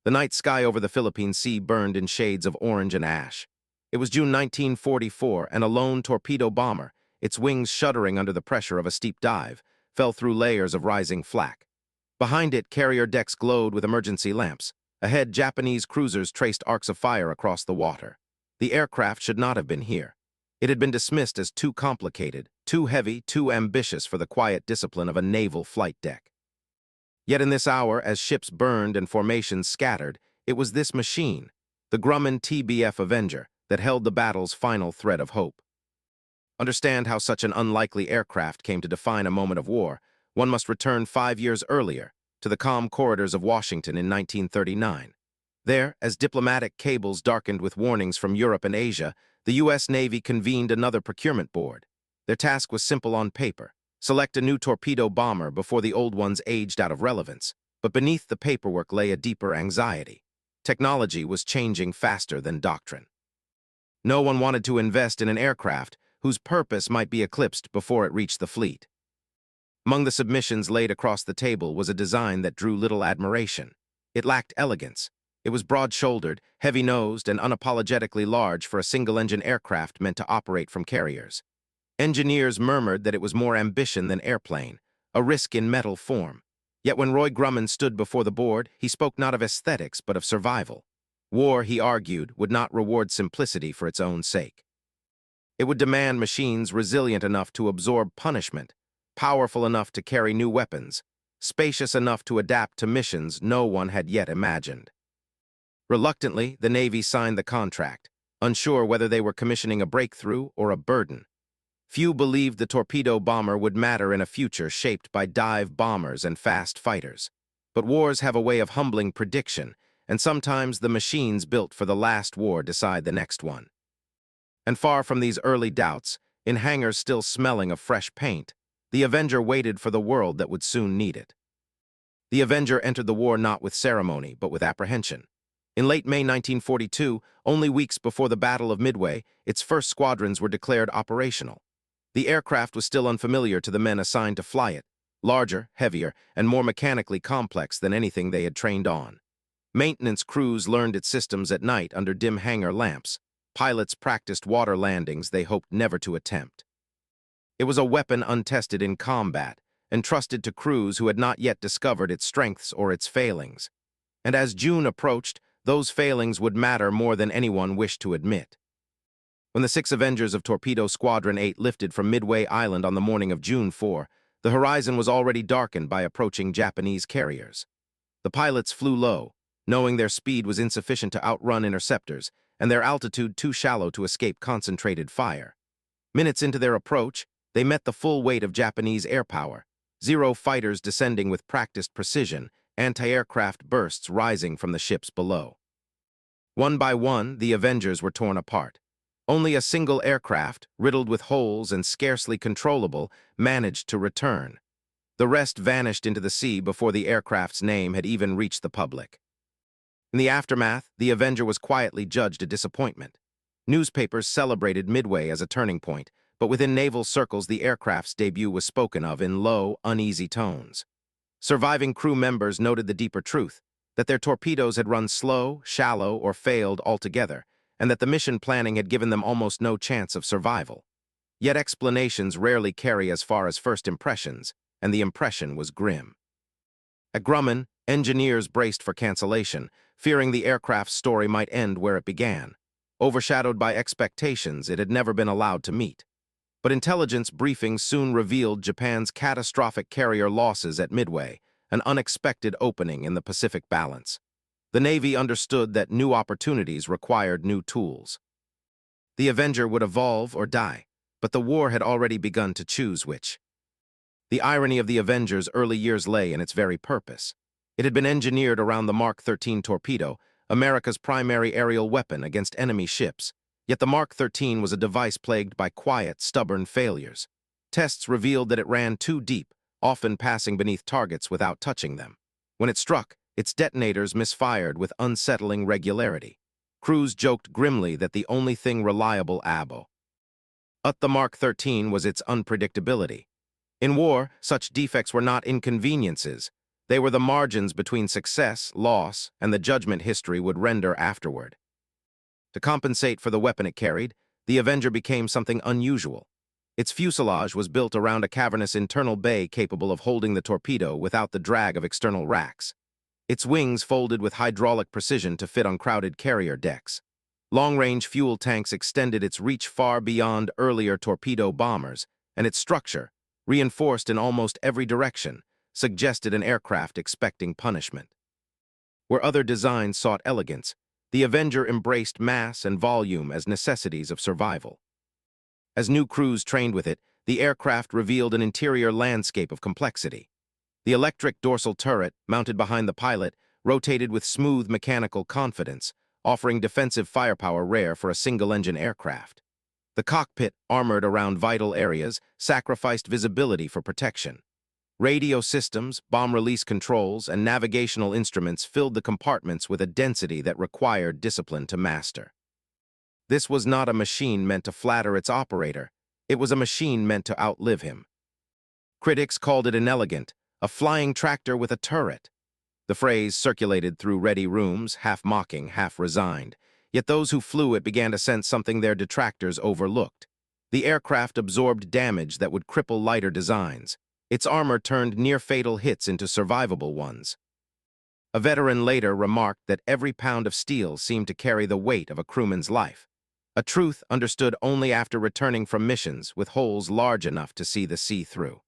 The night sky over the Philippine Sea burned in shades of orange and ash. It was June 1944, and a lone torpedo bomber, its wings shuddering under the pressure of a steep dive, fell through layers of rising flak. Behind it, carrier decks glowed with emergency lamps. Ahead, Japanese cruisers traced arcs of fire across the water. The aircraft should not have been here. It had been dismissed as too complicated, too heavy, too ambitious for the quiet discipline of a naval flight deck. Yet in this hour, as ships burned and formations scattered, it was this machine, the Grumman TBF Avenger, that held the battle's final thread of hope. Understand how such an unlikely aircraft came to define a moment of war. One must return 5 years earlier, to the calm corridors of Washington in 1939. There, as diplomatic cables darkened with warnings from Europe and Asia, the U.S. Navy convened another procurement board. Their task was simple on paper: select a new torpedo bomber before the old ones aged out of relevance. But beneath the paperwork lay a deeper anxiety. Technology was changing faster than doctrine. No one wanted to invest in an aircraft whose purpose might be eclipsed before it reached the fleet. Among the submissions laid across the table was a design that drew little admiration. It lacked elegance. It was broad-shouldered, heavy-nosed, and unapologetically large for a single-engine aircraft meant to operate from carriers. Engineers murmured that it was more ambition than airplane, a risk in metal form. Yet when Roy Grumman stood before the board, he spoke not of aesthetics but of survival. War, he argued, would not reward simplicity for its own sake. It would demand machines resilient enough to absorb punishment, powerful enough to carry new weapons, spacious enough to adapt to missions no one had yet imagined. Reluctantly, the Navy signed the contract, unsure whether they were commissioning a breakthrough or a burden. Few believed the torpedo bomber would matter in a future shaped by dive bombers and fast fighters. But wars have a way of humbling prediction, and sometimes the machines built for the last war decide the next one. And far from these early doubts, in hangars still smelling of fresh paint, the Avenger waited for the world that would soon need it. The Avenger entered the war not with ceremony, but with apprehension. In late May 1942, only weeks before the Battle of Midway, its first squadrons were declared operational. The aircraft was still unfamiliar to the men assigned to fly it, larger, heavier, and more mechanically complex than anything they had trained on. Maintenance crews learned its systems at night under dim hangar lamps. Pilots practiced water landings they hoped never to attempt. It was a weapon untested in combat, entrusted to crews who had not yet discovered its strengths or its failings. And as June approached, those failings would matter more than anyone wished to admit. When the 6 Avengers of Torpedo Squadron 8 lifted from Midway Island on the morning of June 4, the horizon was already darkened by approaching Japanese carriers. The pilots flew low, knowing their speed was insufficient to outrun interceptors, and their altitude too shallow to escape concentrated fire. Minutes into their approach, they met the full weight of Japanese air power, 0 fighters descending with practiced precision, anti-aircraft bursts rising from the ships below. One by one, the Avengers were torn apart. Only a single aircraft, riddled with holes and scarcely controllable, managed to return. The rest vanished into the sea before the aircraft's name had even reached the public. In the aftermath, the Avenger was quietly judged a disappointment. Newspapers celebrated Midway as a turning point, but within naval circles the aircraft's debut was spoken of in low, uneasy tones. Surviving crew members noted the deeper truth, that their torpedoes had run slow, shallow, or failed altogether, and that the mission planning had given them almost no chance of survival. Yet explanations rarely carry as far as first impressions, and the impression was grim. At Grumman, engineers braced for cancellation, fearing the aircraft's story might end where it began. Overshadowed by expectations it had never been allowed to meet. But intelligence briefings soon revealed Japan's catastrophic carrier losses at Midway, an unexpected opening in the Pacific balance. The Navy understood that new opportunities required new tools. The Avenger would evolve or die, but the war had already begun to choose which. The irony of the Avenger's early years lay in its very purpose. It had been engineered around the Mark 13 torpedo, America's primary aerial weapon against enemy ships, yet the Mark 13 was a device plagued by quiet, stubborn failures. Tests revealed that it ran too deep, often passing beneath targets without touching them. When it struck, its detonators misfired with unsettling regularity. Crews joked grimly that the only thing reliable about the Mark 13 was its unpredictability. In war, such defects were not inconveniences. They were the margins between success, loss, and the judgment history would render afterward. To compensate for the weapon it carried, the Avenger became something unusual. Its fuselage was built around a cavernous internal bay capable of holding the torpedo without the drag of external racks. Its wings folded with hydraulic precision to fit on crowded carrier decks. Long-range fuel tanks extended its reach far beyond earlier torpedo bombers, and its structure, reinforced in almost every direction, suggested an aircraft expecting punishment. Where other designs sought elegance, the Avenger embraced mass and volume as necessities of survival. As new crews trained with it, the aircraft revealed an interior landscape of complexity. The electric dorsal turret, mounted behind the pilot, rotated with smooth mechanical confidence, offering defensive firepower rare for a single-engine aircraft. The cockpit, armored around vital areas, sacrificed visibility for protection. Radio systems, bomb release controls, and navigational instruments filled the compartments with a density that required discipline to master. This was not a machine meant to flatter its operator. It was a machine meant to outlive him. Critics called it inelegant, a flying tractor with a turret. The phrase circulated through ready rooms, half mocking, half resigned. Yet those who flew it began to sense something their detractors overlooked. The aircraft absorbed damage that would cripple lighter designs. Its armor turned near-fatal hits into survivable ones. A veteran later remarked that every pound of steel seemed to carry the weight of a crewman's life, a truth understood only after returning from missions with holes large enough to see the sea through.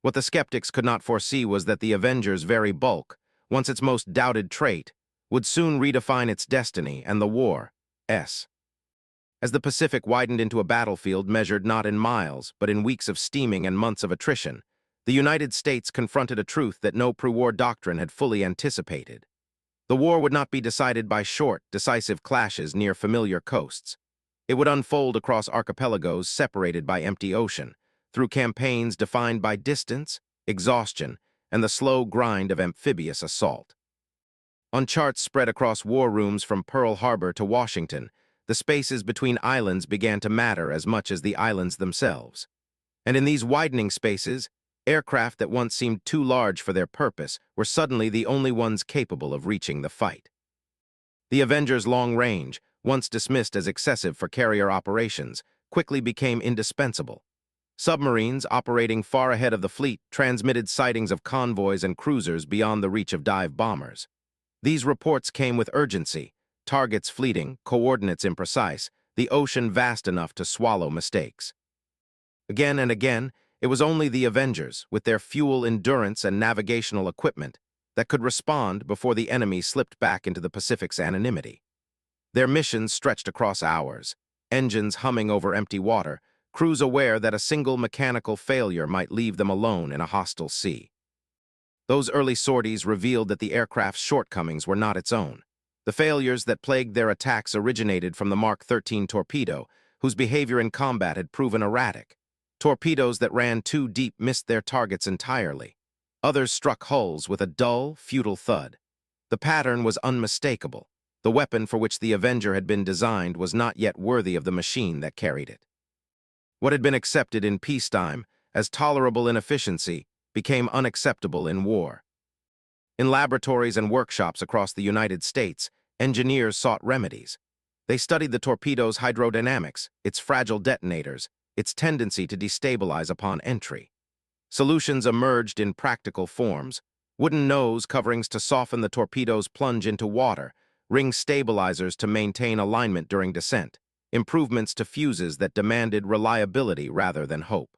What the skeptics could not foresee was that the Avenger's very bulk, once its most doubted trait, would soon redefine its destiny and the war's. As the Pacific widened into a battlefield measured not in miles, but in weeks of steaming and months of attrition, the United States confronted a truth that no pre-war doctrine had fully anticipated. The war would not be decided by short, decisive clashes near familiar coasts. It would unfold across archipelagos separated by empty ocean, through campaigns defined by distance, exhaustion, and the slow grind of amphibious assault. On charts spread across war rooms from Pearl Harbor to Washington, the spaces between islands began to matter as much as the islands themselves. And in these widening spaces, aircraft that once seemed too large for their purpose were suddenly the only ones capable of reaching the fight. The Avenger's long range, once dismissed as excessive for carrier operations, quickly became indispensable. Submarines operating far ahead of the fleet transmitted sightings of convoys and cruisers beyond the reach of dive bombers. These reports came with urgency, targets fleeting, coordinates imprecise, the ocean vast enough to swallow mistakes. Again and again, it was only the Avengers, with their fuel endurance and navigational equipment, that could respond before the enemy slipped back into the Pacific's anonymity. Their missions stretched across hours, engines humming over empty water, crews aware that a single mechanical failure might leave them alone in a hostile sea. Those early sorties revealed that the aircraft's shortcomings were not its own. The failures that plagued their attacks originated from the Mark 13 torpedo, whose behavior in combat had proven erratic. Torpedoes that ran too deep missed their targets entirely. Others struck hulls with a dull, futile thud. The pattern was unmistakable. The weapon for which the Avenger had been designed was not yet worthy of the machine that carried it. What had been accepted in peacetime as tolerable inefficiency became unacceptable in war. In laboratories and workshops across the United States, engineers sought remedies. They studied the torpedo's hydrodynamics, its fragile detonators, its tendency to destabilize upon entry. Solutions emerged in practical forms: wooden nose coverings to soften the torpedo's plunge into water, ring stabilizers to maintain alignment during descent, improvements to fuses that demanded reliability rather than hope.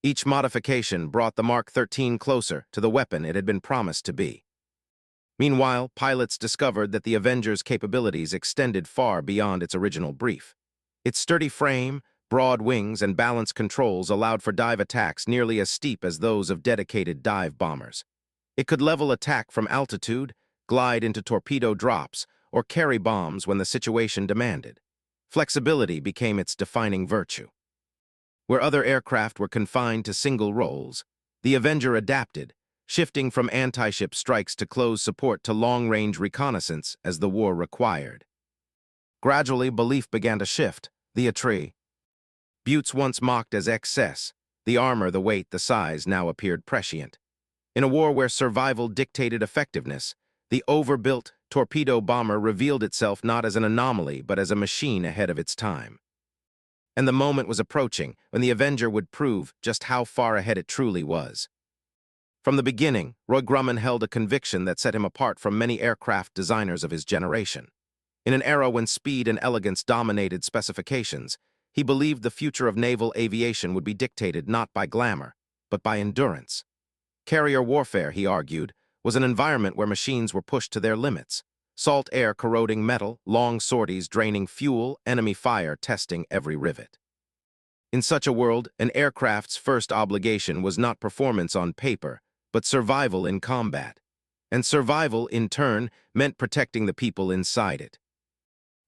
Each modification brought the Mark 13 closer to the weapon it had been promised to be. Meanwhile, pilots discovered that the Avenger's capabilities extended far beyond its original brief. Its sturdy frame, broad wings, and balanced controls allowed for dive attacks nearly as steep as those of dedicated dive bombers. It could level attack from altitude, glide into torpedo drops, or carry bombs when the situation demanded. Flexibility became its defining virtue. Where other aircraft were confined to single roles, the Avenger adapted, shifting from anti-ship strikes to close support to long-range reconnaissance as the war required. Gradually, belief began to shift. The attributes once mocked as excess, the armor, the weight, the size, now appeared prescient. In a war where survival dictated effectiveness, the overbuilt torpedo bomber revealed itself not as an anomaly but as a machine ahead of its time. And the moment was approaching when the Avenger would prove just how far ahead it truly was. From the beginning, Roy Grumman held a conviction that set him apart from many aircraft designers of his generation. In an era when speed and elegance dominated specifications, he believed the future of naval aviation would be dictated not by glamour, but by endurance. Carrier warfare, he argued, was an environment where machines were pushed to their limits. Salt air corroding metal, long sorties draining fuel, enemy fire testing every rivet. In such a world, an aircraft's first obligation was not performance on paper, but survival in combat. And survival, in turn, meant protecting the people inside it.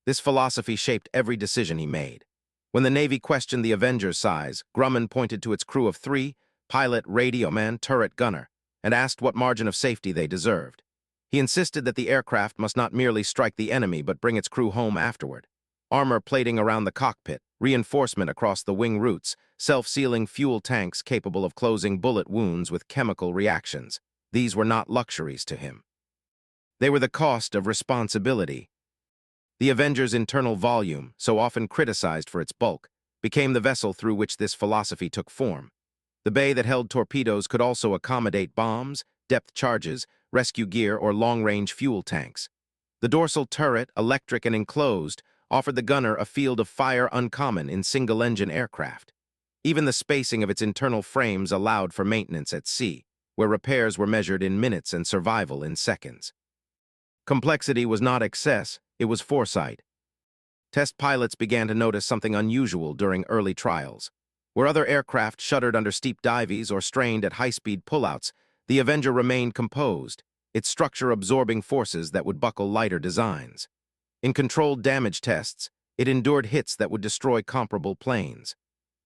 This philosophy shaped every decision he made. When the Navy questioned the Avenger's size, Grumman pointed to its crew of 3, pilot, radioman, turret gunner, and asked what margin of safety they deserved. He insisted that the aircraft must not merely strike the enemy but bring its crew home afterward. Armor plating around the cockpit, reinforcement across the wing roots, self-sealing fuel tanks capable of closing bullet wounds with chemical reactions. These were not luxuries to him. They were the cost of responsibility. The Avenger's internal volume, so often criticized for its bulk, became the vessel through which this philosophy took form. The bay that held torpedoes could also accommodate bombs, depth charges, rescue gear, or long-range fuel tanks. The dorsal turret, electric and enclosed, offered the gunner a field of fire uncommon in single-engine aircraft. Even the spacing of its internal frames allowed for maintenance at sea, where repairs were measured in minutes and survival in seconds. Complexity was not excess, it was foresight. Test pilots began to notice something unusual during early trials. Where other aircraft shuddered under steep dives or strained at high-speed pullouts, the Avenger remained composed, its structure absorbing forces that would buckle lighter designs. In controlled damage tests, it endured hits that would destroy comparable planes.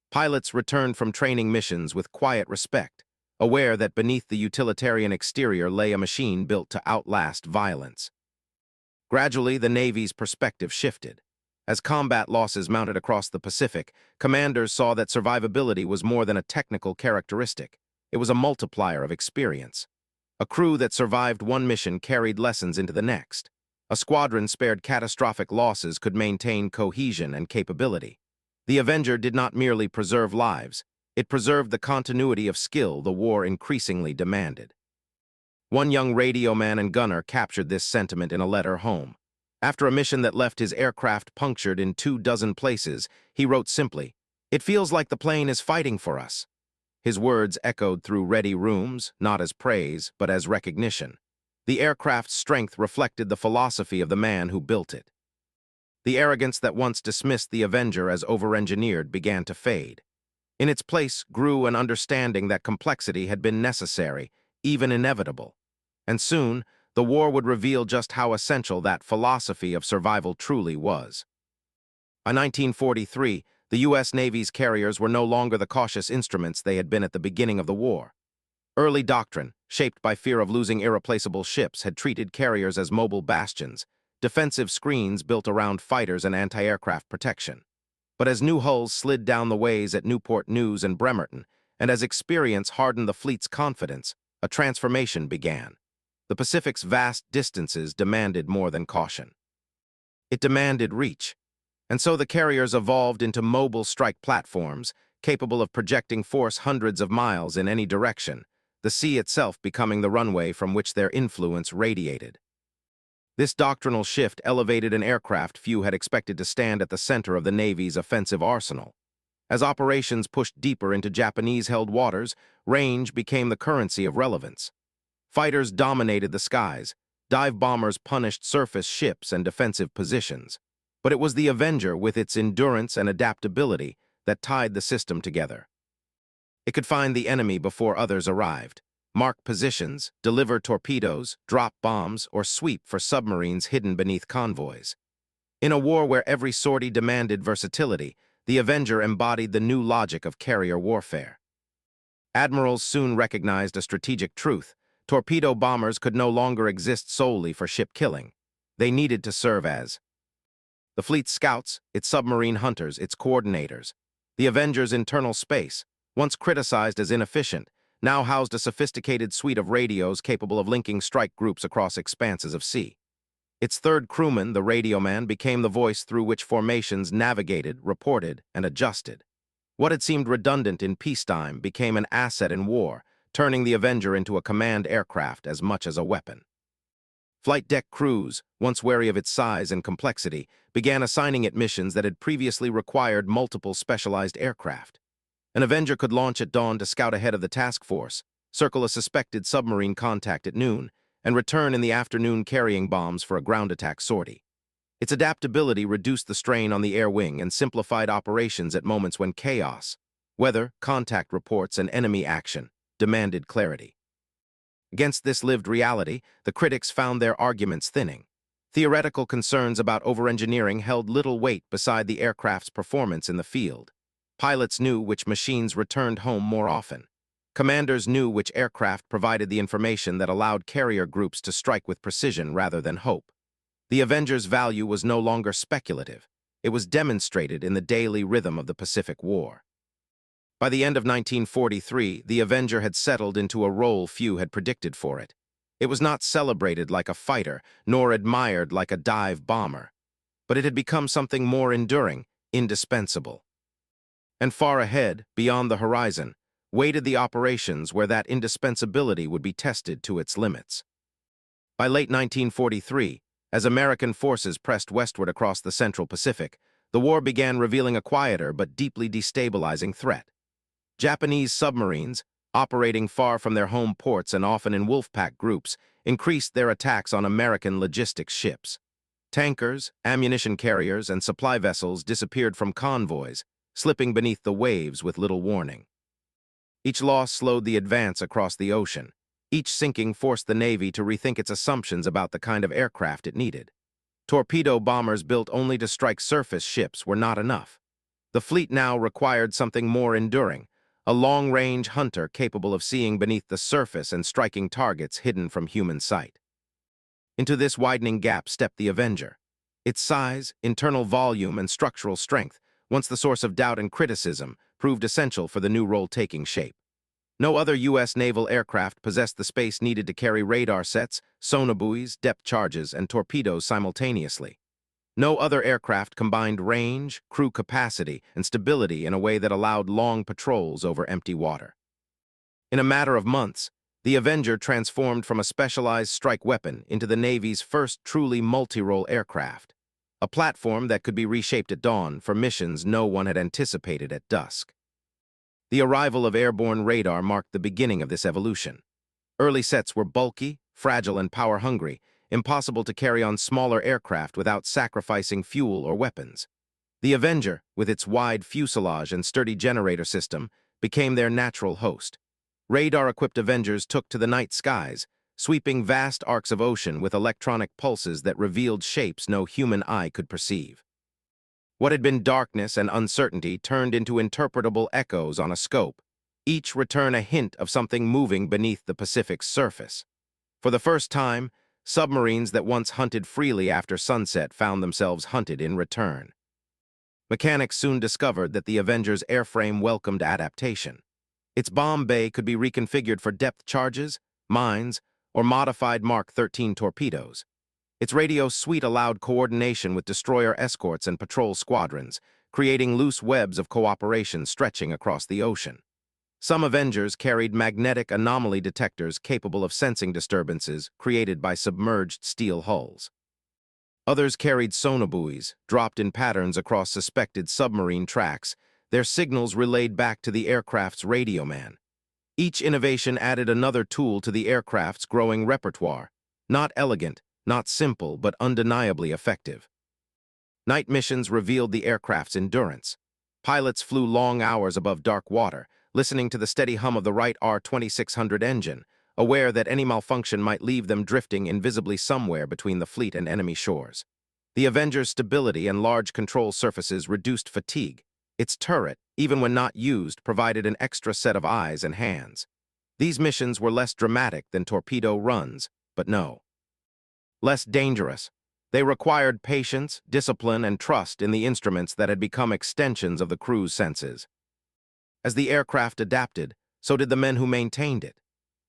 Pilots returned from training missions with quiet respect, aware that beneath the utilitarian exterior lay a machine built to outlast violence. Gradually, the Navy's perspective shifted. As combat losses mounted across the Pacific, commanders saw that survivability was more than a technical characteristic. It was a multiplier of experience. A crew that survived one mission carried lessons into the next. A squadron spared catastrophic losses could maintain cohesion and capability. The Avenger did not merely preserve lives, it preserved the continuity of skill the war increasingly demanded. One young radioman and gunner captured this sentiment in a letter home. After a mission that left his aircraft punctured in 24 places, he wrote simply, "It feels like the plane is fighting for us." His words echoed through ready rooms, not as praise, but as recognition. The aircraft's strength reflected the philosophy of the man who built it. The arrogance that once dismissed the Avenger as over-engineered began to fade. In its place grew an understanding that complexity had been necessary, even inevitable. And soon, the war would reveal just how essential that philosophy of survival truly was. By 1943, the U.S. Navy's carriers were no longer the cautious instruments they had been at the beginning of the war. Early doctrine, shaped by fear of losing irreplaceable ships, had treated carriers as mobile bastions, defensive screens built around fighters and anti-aircraft protection. But as new hulls slid down the ways at Newport News and Bremerton, and as experience hardened the fleet's confidence, a transformation began. The Pacific's vast distances demanded more than caution. It demanded reach, and so the carriers evolved into mobile strike platforms, capable of projecting force hundreds of miles in any direction, the sea itself becoming the runway from which their influence radiated. This doctrinal shift elevated an aircraft few had expected to stand at the center of the Navy's offensive arsenal. As operations pushed deeper into Japanese-held waters, range became the currency of relevance. Fighters dominated the skies, dive bombers punished surface ships and defensive positions. But it was the Avenger, with its endurance and adaptability, that tied the system together. It could find the enemy before others arrived, mark positions, deliver torpedoes, drop bombs, or sweep for submarines hidden beneath convoys. In a war where every sortie demanded versatility, the Avenger embodied the new logic of carrier warfare. Admirals soon recognized a strategic truth. Torpedo bombers could no longer exist solely for ship killing. They needed to serve as the fleet's scouts, its submarine hunters, its coordinators. The Avenger's internal space, once criticized as inefficient, now housed a sophisticated suite of radios capable of linking strike groups across expanses of sea. Its third crewman, the radio man, became the voice through which formations navigated, reported, and adjusted. What had seemed redundant in peacetime became an asset in war, turning the Avenger into a command aircraft as much as a weapon. Flight deck crews, once wary of its size and complexity, began assigning it missions that had previously required multiple specialized aircraft. An Avenger could launch at dawn to scout ahead of the task force, circle a suspected submarine contact at noon, and return in the afternoon carrying bombs for a ground attack sortie. Its adaptability reduced the strain on the air wing and simplified operations at moments when chaos, weather, contact reports, and enemy action demanded clarity. Against this lived reality, the critics found their arguments thinning. Theoretical concerns about overengineering held little weight beside the aircraft's performance in the field. Pilots knew which machines returned home more often. Commanders knew which aircraft provided the information that allowed carrier groups to strike with precision rather than hope. The Avenger's value was no longer speculative. It was demonstrated in the daily rhythm of the Pacific War. By the end of 1943, the Avenger had settled into a role few had predicted for it. It was not celebrated like a fighter, nor admired like a dive bomber. But it had become something more enduring, indispensable. And far ahead, beyond the horizon, waited the operations where that indispensability would be tested to its limits. By late 1943, as American forces pressed westward across the Central Pacific, the war began revealing a quieter but deeply destabilizing threat. Japanese submarines, operating far from their home ports and often in wolfpack groups, increased their attacks on American logistics ships. Tankers, ammunition carriers, and supply vessels disappeared from convoys, slipping beneath the waves with little warning. Each loss slowed the advance across the ocean. Each sinking forced the Navy to rethink its assumptions about the kind of aircraft it needed. Torpedo bombers built only to strike surface ships were not enough. The fleet now required something more enduring, a long-range hunter capable of seeing beneath the surface and striking targets hidden from human sight. Into this widening gap stepped the Avenger. Its size, internal volume, and structural strength, once the source of doubt and criticism, proved essential for the new role taking shape. No other U.S. naval aircraft possessed the space needed to carry radar sets, sonobuoys, depth charges, and torpedoes simultaneously. No other aircraft combined range, crew capacity, and stability in a way that allowed long patrols over empty water. In a matter of months, the Avenger transformed from a specialized strike weapon into the Navy's first truly multi-role aircraft, a platform that could be reshaped at dawn for missions no one had anticipated at dusk. The arrival of airborne radar marked the beginning of this evolution. Early sets were bulky, fragile, and power-hungry, impossible to carry on smaller aircraft without sacrificing fuel or weapons. The Avenger, with its wide fuselage and sturdy generator system, became their natural host. Radar-equipped Avengers took to the night skies, sweeping vast arcs of ocean with electronic pulses that revealed shapes no human eye could perceive. What had been darkness and uncertainty turned into interpretable echoes on a scope, each return a hint of something moving beneath the Pacific's surface. For the first time, submarines that once hunted freely after sunset found themselves hunted in return. Mechanics soon discovered that the Avenger's airframe welcomed adaptation. Its bomb bay could be reconfigured for depth charges, mines, or modified Mark 13 torpedoes. Its radio suite allowed coordination with destroyer escorts and patrol squadrons, creating loose webs of cooperation stretching across the ocean. Some Avengers carried magnetic anomaly detectors capable of sensing disturbances created by submerged steel hulls. Others carried sonobuoys, dropped in patterns across suspected submarine tracks, their signals relayed back to the aircraft's radio man. Each innovation added another tool to the aircraft's growing repertoire, not elegant, not simple, but undeniably effective. Night missions revealed the aircraft's endurance. Pilots flew long hours above dark water, listening to the steady hum of the Wright R-2600 engine, aware that any malfunction might leave them drifting invisibly somewhere between the fleet and enemy shores. The Avenger's stability and large control surfaces reduced fatigue. Its turret, even when not used, provided an extra set of eyes and hands. These missions were less dramatic than torpedo runs, but no. Less dangerous. They required patience, discipline, and trust in the instruments that had become extensions of the crew's senses. As the aircraft adapted, So did the men who maintained it.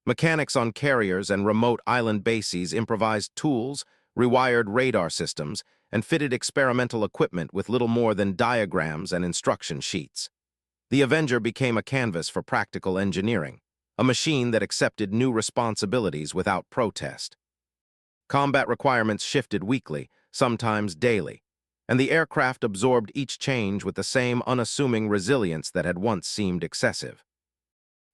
Mechanics on carriers and remote island bases improvised tools, rewired radar systems, and fitted experimental equipment with little more than diagrams and instruction sheets. The Avenger became a canvas for practical engineering, a machine that accepted new responsibilities without protest. Combat requirements shifted weekly, sometimes daily, and the aircraft absorbed each change with the same unassuming resilience that had once seemed excessive.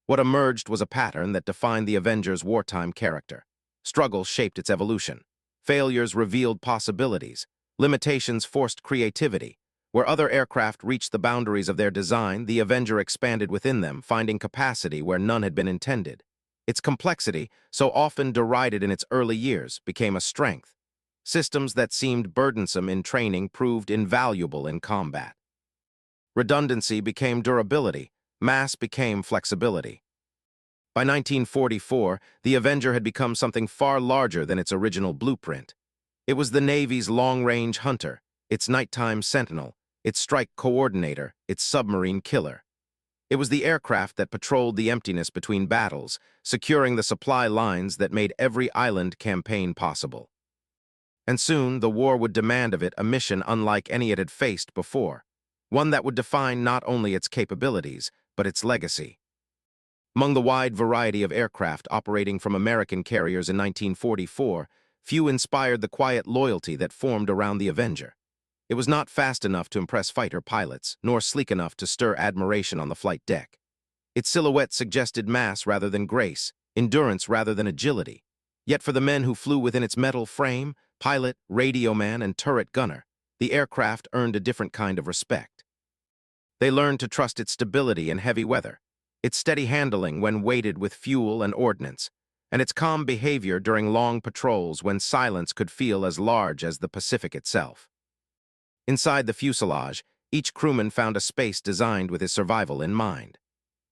What emerged was a pattern that defined the Avenger's wartime character. Struggle shaped its evolution. Failures revealed possibilities. Limitations forced creativity. Where other aircraft reached the boundaries of their design, the Avenger expanded within them, finding capacity where none had been intended. Its complexity, so often derided in its early years, became a strength. Systems that seemed burdensome in training proved invaluable in combat. Redundancy became durability. Mass became flexibility. By 1944, the Avenger had become something far larger than its original blueprint. It was the Navy's long-range hunter, its nighttime sentinel, its strike coordinator, its submarine killer. It was the aircraft that patrolled the emptiness between battles, securing the supply lines that made every island campaign possible. And soon, the war would demand of it a mission unlike any it had faced before, one that would define not only its capabilities, but its legacy. Among the wide variety of aircraft operating from American carriers in 1944, few inspired the quiet loyalty that formed around the Avenger. It was not fast enough to impress fighter pilots, nor sleek enough to stir admiration on the flight deck. Its silhouette suggested mass rather than grace, endurance rather than agility. Yet for the men who flew within its metal frame, pilot, radio man, and turret gunner, the aircraft earned a different kind of respect. They learned to trust its stability in heavy weather, its steady handling when weighted with fuel and ordnance, and its calm behavior during long patrols when silence could feel as large as the Pacific itself. Inside the fuselage, each crewman found a space designed with his survival in mind.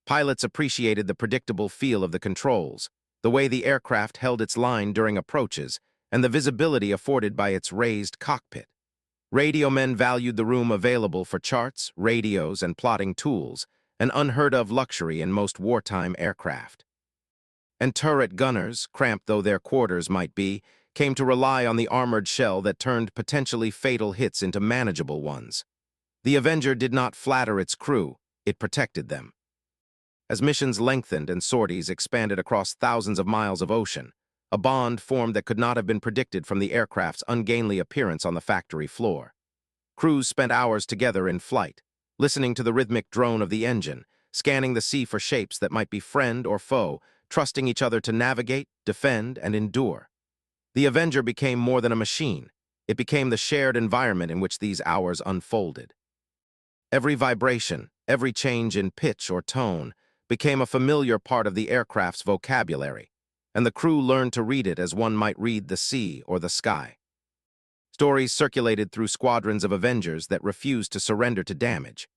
Pilots appreciated the predictable feel of the controls, the way the aircraft held its line during approaches, and the visibility afforded by its raised cockpit. Radio men valued the room available for charts, radios, and plotting tools, an unheard-of luxury in most wartime aircraft. And turret gunners, cramped though their quarters might be, came to rely on the armored shell that turned potentially fatal hits into manageable ones. The Avenger did not flatter its crew, it protected them. As missions lengthened and sorties expanded across thousands of miles of ocean, a bond formed that could not have been predicted from the aircraft's ungainly appearance on the factory floor. Crews spent hours together in flight, listening to the rhythmic drone of the engine, scanning the sea for shapes that might be friend or foe, trusting each other to navigate, defend, and endure. The Avenger became more than a machine. It became the shared environment in which these hours unfolded. Every vibration, every change in pitch or tone, became a familiar part of the aircraft's vocabulary, and the crew learned to read it as one might read the sea or the sky. Stories circulated through squadrons of Avengers that refused to surrender to damage.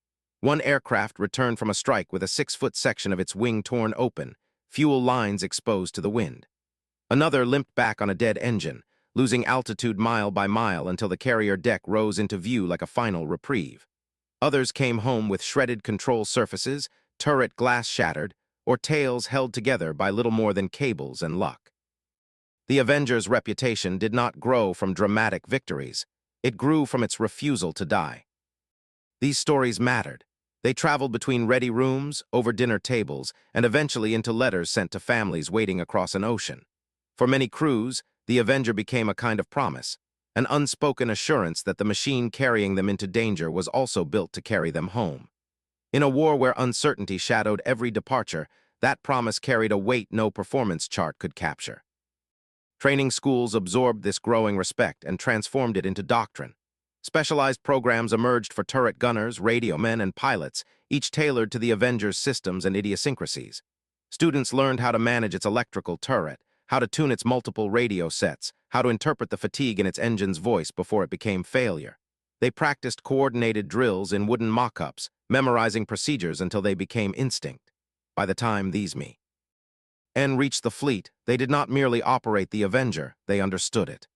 One aircraft returned from a strike with a 6-foot section of its wing torn open, fuel lines exposed to the wind. Another limped back on a dead engine, losing altitude mile by mile until the carrier deck rose into view like a final reprieve. Others came home with shredded control surfaces, turret glass shattered, or tails held together by little more than cables and luck. The Avenger's reputation did not grow from dramatic victories. It grew from its refusal to die. These stories mattered. They traveled between ready rooms, over dinner tables, and eventually into letters sent to families waiting across an ocean. For many crews, the Avenger became a kind of promise, an unspoken assurance that the machine carrying them into danger was also built to carry them home. In a war where uncertainty shadowed every departure, that promise carried a weight no performance chart could capture. Training schools absorbed this growing respect and transformed it into doctrine. Specialized programs emerged for turret gunners, radio men, and pilots, each tailored to the Avenger's systems and idiosyncrasies. Students learned how to manage its electrical turret, how to tune its multiple radio sets, how to interpret the fatigue in its engine's voice before it became failure. They practiced coordinated drills in wooden mock-ups, memorizing procedures until they became instinct. By the time these men reached the fleet, they did not merely operate the Avenger, they understood it.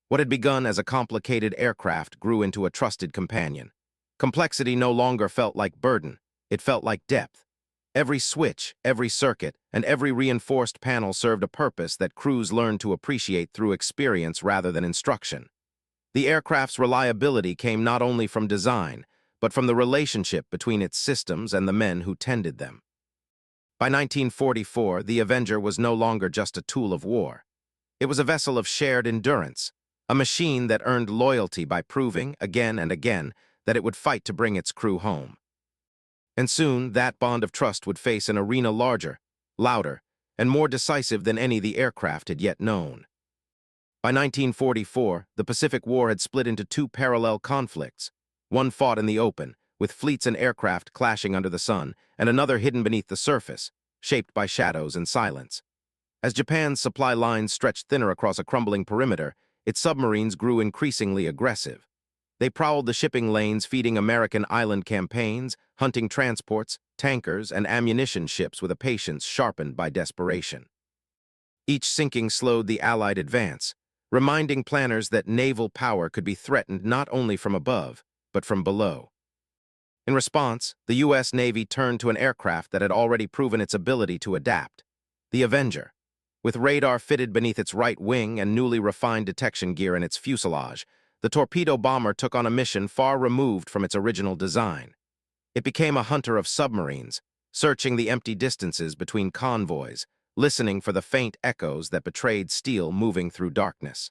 What had begun as a complicated aircraft grew into a trusted companion. Complexity no longer felt like burden, it felt like depth. Every switch, every circuit, and every reinforced panel served a purpose that crews learned to appreciate through experience rather than instruction. The aircraft's reliability came not only from design, but from the relationship between its systems and the men who tended them. By 1944, the Avenger was no longer just a tool of war. It was a vessel of shared endurance, a machine that earned loyalty by proving, again and again, that it would fight to bring its crew home. And soon, that bond of trust would face an arena larger, louder, and more decisive than any the aircraft had yet known. By 1944, the Pacific War had split into two parallel conflicts, one fought in the open, with fleets and aircraft clashing under the sun, and another hidden beneath the surface, shaped by shadows and silence. As Japan's supply lines stretched thinner across a crumbling perimeter, its submarines grew increasingly aggressive. They prowled the shipping lanes feeding American island campaigns, hunting transports, tankers, and ammunition ships with a patience sharpened by desperation. Each sinking slowed the Allied advance, reminding planners that naval power could be threatened not only from above, but from below. In response, the U.S. Navy turned to an aircraft that had already proven its ability to adapt, the Avenger. With radar fitted beneath its right wing and newly refined detection gear in its fuselage, the torpedo bomber took on a mission far removed from its original design. It became a hunter of submarines, searching the empty distances between convoys, listening for the faint echoes that betrayed steel moving through darkness.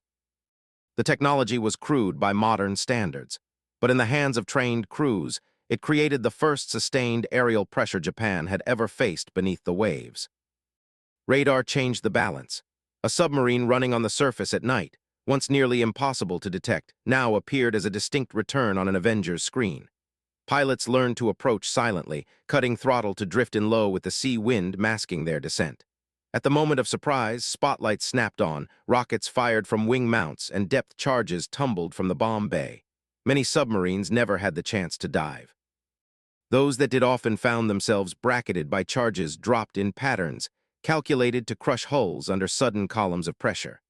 The technology was crude by modern standards, but in the hands of trained crews, it created the first sustained aerial pressure Japan had ever faced beneath the waves. Radar changed the balance. A submarine running on the surface at night, once nearly impossible to detect, now appeared as a distinct return on an Avenger's screen. Pilots learned to approach silently, cutting throttle to drift in low with the sea wind masking their descent. At the moment of surprise, spotlights snapped on, rockets fired from wing mounts, and depth charges tumbled from the bomb bay. Many submarines never had the chance to dive. Those that did often found themselves bracketed by charges dropped in patterns, calculated to crush hulls under sudden columns of pressure.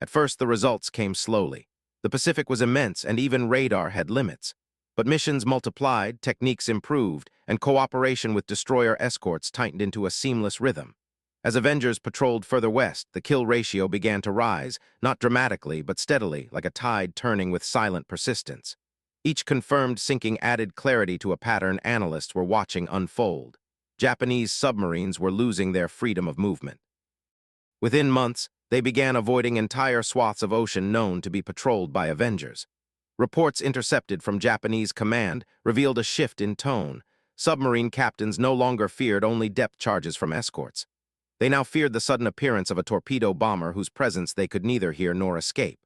At first, the results came slowly. The Pacific was immense, and even radar had limits. But missions multiplied, techniques improved, and cooperation with destroyer escorts tightened into a seamless rhythm. As Avengers patrolled further west, the kill ratio began to rise, not dramatically, but steadily, like a tide turning with silent persistence. Each confirmed sinking added clarity to a pattern analysts were watching unfold. Japanese submarines were losing their freedom of movement. Within months, they began avoiding entire swaths of ocean known to be patrolled by Avengers. Reports intercepted from Japanese command revealed a shift in tone. Submarine captains no longer feared only depth charges from escorts. They now feared the sudden appearance of a torpedo bomber whose presence they could neither hear nor escape.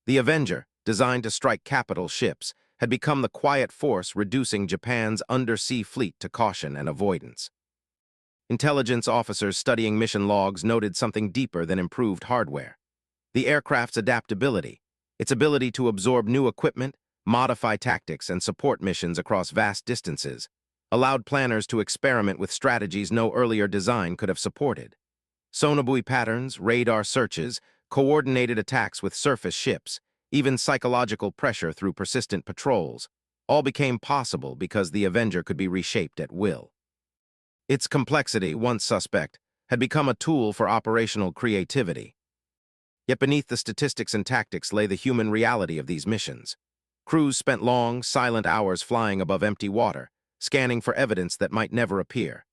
The Avenger, designed to strike capital ships, had become the quiet force reducing Japan's undersea fleet to caution and avoidance. Intelligence officers studying mission logs noted something deeper than improved hardware. The aircraft's adaptability, its ability to absorb new equipment, modify tactics, and support missions across vast distances, allowed planners to experiment with strategies no earlier design could have supported. Sonobuoy patterns, radar searches, coordinated attacks with surface ships, even psychological pressure through persistent patrols, all became possible because the Avenger could be reshaped at will. Its complexity, once suspect, had become a tool for operational creativity. Yet beneath the statistics and tactics lay the human reality of these missions. Crews spent long, silent hours flying above empty water, scanning for evidence that might never appear.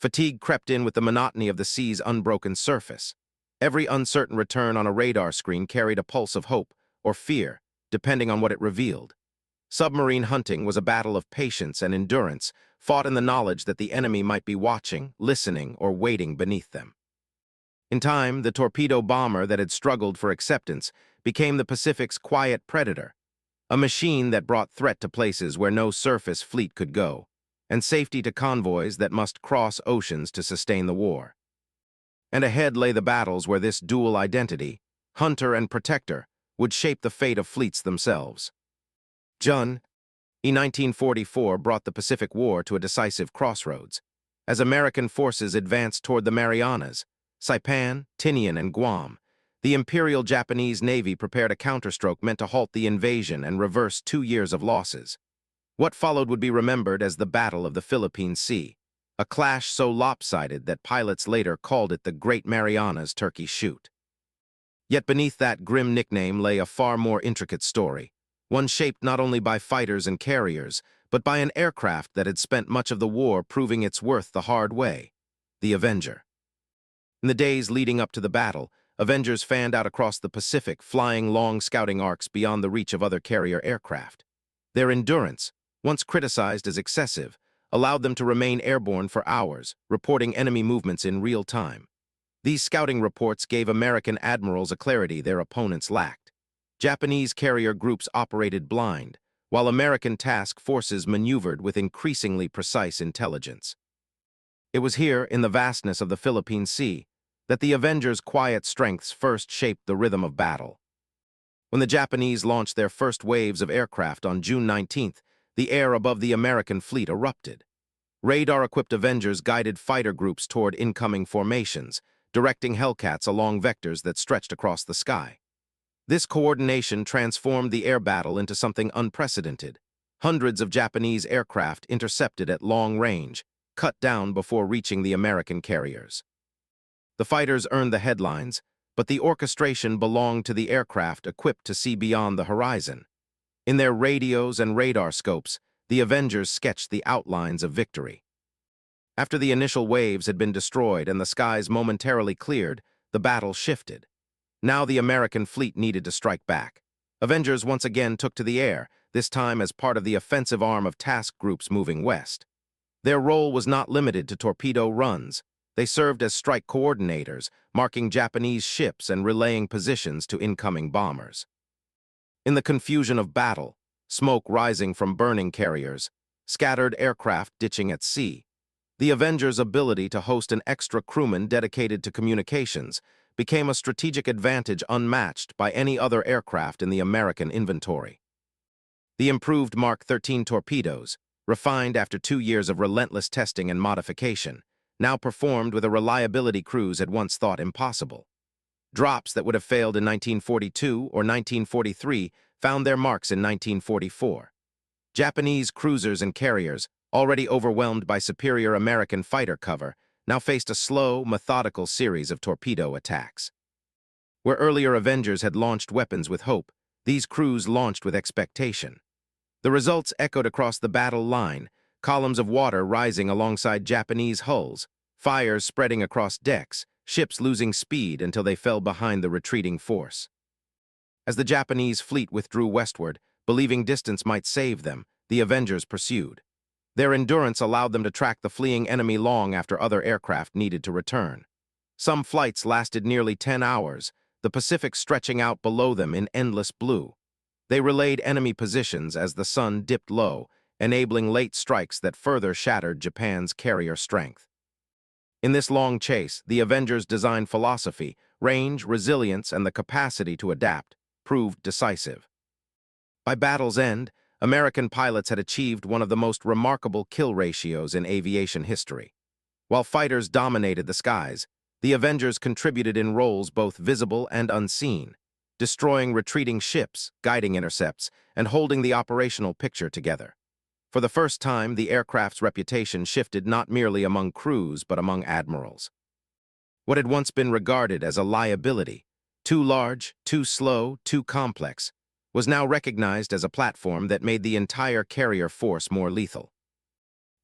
Fatigue crept in with the monotony of the sea's unbroken surface. Every uncertain return on a radar screen carried a pulse of hope or fear, depending on what it revealed. Submarine hunting was a battle of patience and endurance, fought in the knowledge that the enemy might be watching, listening, or waiting beneath them. In time, the torpedo bomber that had struggled for acceptance became the Pacific's quiet predator, a machine that brought threat to places where no surface fleet could go, and safety to convoys that must cross oceans to sustain the war. And ahead lay the battles where this dual identity, hunter and protector, would shape the fate of fleets themselves. June 1944 brought the Pacific War to a decisive crossroads. As American forces advanced toward the Marianas, Saipan, Tinian, and Guam, the Imperial Japanese Navy prepared a counterstroke meant to halt the invasion and reverse 2 years of losses. What followed would be remembered as the Battle of the Philippine Sea, a clash so lopsided that pilots later called it the Great Marianas Turkey Shoot. Yet beneath that grim nickname lay a far more intricate story, one shaped not only by fighters and carriers, but by an aircraft that had spent much of the war proving its worth the hard way, the Avenger. In the days leading up to the battle, Avengers fanned out across the Pacific, flying long scouting arcs beyond the reach of other carrier aircraft. Their endurance, once criticized as excessive, allowed them to remain airborne for hours, reporting enemy movements in real time. These scouting reports gave American admirals a clarity their opponents lacked. Japanese carrier groups operated blind, while American task forces maneuvered with increasingly precise intelligence. It was here, in the vastness of the Philippine Sea, that the Avengers' quiet strengths first shaped the rhythm of battle. When the Japanese launched their first waves of aircraft on June 19th, the air above the American fleet erupted. Radar-equipped Avengers guided fighter groups toward incoming formations, directing Hellcats along vectors that stretched across the sky. This coordination transformed the air battle into something unprecedented. Hundreds of Japanese aircraft intercepted at long range, cut down before reaching the American carriers. The fighters earned the headlines, but the orchestration belonged to the aircraft equipped to see beyond the horizon. In their radios and radar scopes, the Avengers sketched the outlines of victory. After the initial waves had been destroyed and the skies momentarily cleared, the battle shifted. Now the American fleet needed to strike back. Avengers once again took to the air, this time as part of the offensive arm of task groups moving west. Their role was not limited to torpedo runs. They served as strike coordinators, marking Japanese ships and relaying positions to incoming bombers. In the confusion of battle, smoke rising from burning carriers, scattered aircraft ditching at sea, the Avengers' ability to host an extra crewman dedicated to communications became a strategic advantage unmatched by any other aircraft in the American inventory. The improved Mark 13 torpedoes, refined after 2 years of relentless testing and modification, now performed with a reliability crews had once thought impossible. Drops that would have failed in 1942 or 1943 found their marks in 1944. Japanese cruisers and carriers, already overwhelmed by superior American fighter cover, now faced a slow, methodical series of torpedo attacks. Where earlier Avengers had launched weapons with hope, these crews launched with expectation. The results echoed across the battle line, columns of water rising alongside Japanese hulls, fires spreading across decks, ships losing speed until they fell behind the retreating force. As the Japanese fleet withdrew westward, believing distance might save them, the Avengers pursued. Their endurance allowed them to track the fleeing enemy long after other aircraft needed to return. Some flights lasted nearly 10 hours, the Pacific stretching out below them in endless blue. They relayed enemy positions as the sun dipped low, enabling late strikes that further shattered Japan's carrier strength. In this long chase, the Avengers' design philosophy, range, resilience, and the capacity to adapt, proved decisive. By battle's end, American pilots had achieved one of the most remarkable kill ratios in aviation history. While fighters dominated the skies, the Avengers contributed in roles both visible and unseen, destroying retreating ships, guiding intercepts, and holding the operational picture together. For the first time, the aircraft's reputation shifted not merely among crews but among admirals. What had once been regarded as a liability, too large, too slow, too complex, was now recognized as a platform that made the entire carrier force more lethal.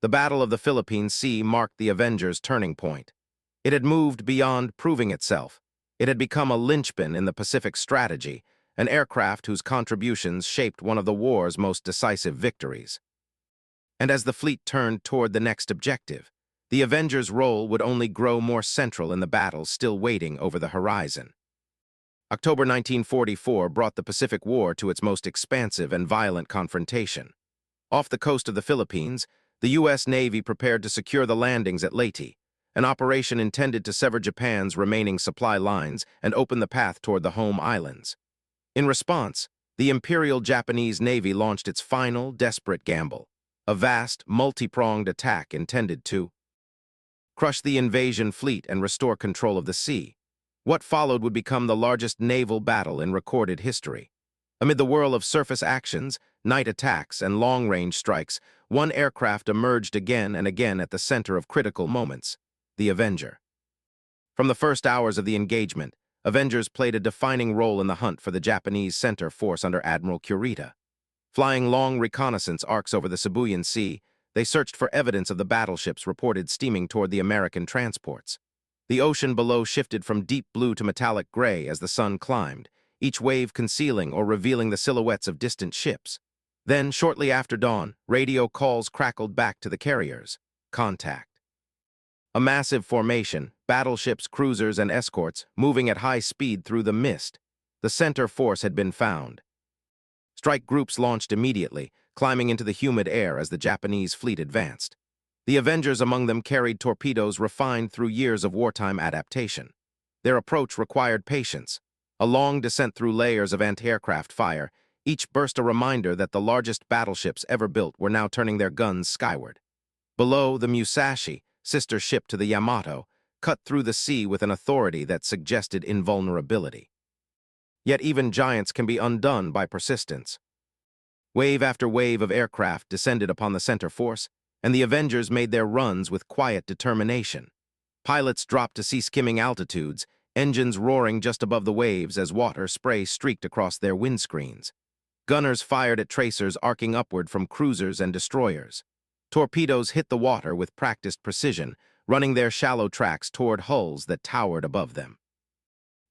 The Battle of the Philippine Sea marked the Avengers' turning point. It had moved beyond proving itself. It had become a linchpin in the Pacific strategy, an aircraft whose contributions shaped one of the war's most decisive victories. And as the fleet turned toward the next objective, the Avengers' role would only grow more central in the battles still waiting over the horizon. October 1944 brought the Pacific War to its most expansive and violent confrontation. Off the coast of the Philippines, the U.S. Navy prepared to secure the landings at Leyte, an operation intended to sever Japan's remaining supply lines and open the path toward the home islands. In response, the Imperial Japanese Navy launched its final, desperate gamble, a vast, multi-pronged attack intended to crush the invasion fleet and restore control of the sea. What followed would become the largest naval battle in recorded history. Amid the whirl of surface actions, night attacks, and long-range strikes, one aircraft emerged again and again at the center of critical moments: the Avenger. From the first hours of the engagement, Avengers played a defining role in the hunt for the Japanese center force under Admiral Kurita. Flying long reconnaissance arcs over the Sibuyan Sea, they searched for evidence of the battleships reported steaming toward the American transports. The ocean below shifted from deep blue to metallic gray as the sun climbed, each wave concealing or revealing the silhouettes of distant ships. Then, shortly after dawn, radio calls crackled back to the carriers. Contact. A massive formation, battleships, cruisers, and escorts, moving at high speed through the mist. The center force had been found. Strike groups launched immediately, climbing into the humid air as the Japanese fleet advanced. The Avengers among them carried torpedoes refined through years of wartime adaptation. Their approach required patience. A long descent through layers of anti-aircraft fire, each burst a reminder that the largest battleships ever built were now turning their guns skyward. Below, the Musashi, sister ship to the Yamato, cut through the sea with an authority that suggested invulnerability. Yet even giants can be undone by persistence. Wave after wave of aircraft descended upon the center force, and the Avengers made their runs with quiet determination. Pilots dropped to sea-skimming altitudes, engines roaring just above the waves as water spray streaked across their windscreens. Gunners fired at tracers arcing upward from cruisers and destroyers. Torpedoes hit the water with practiced precision, running their shallow tracks toward hulls that towered above them.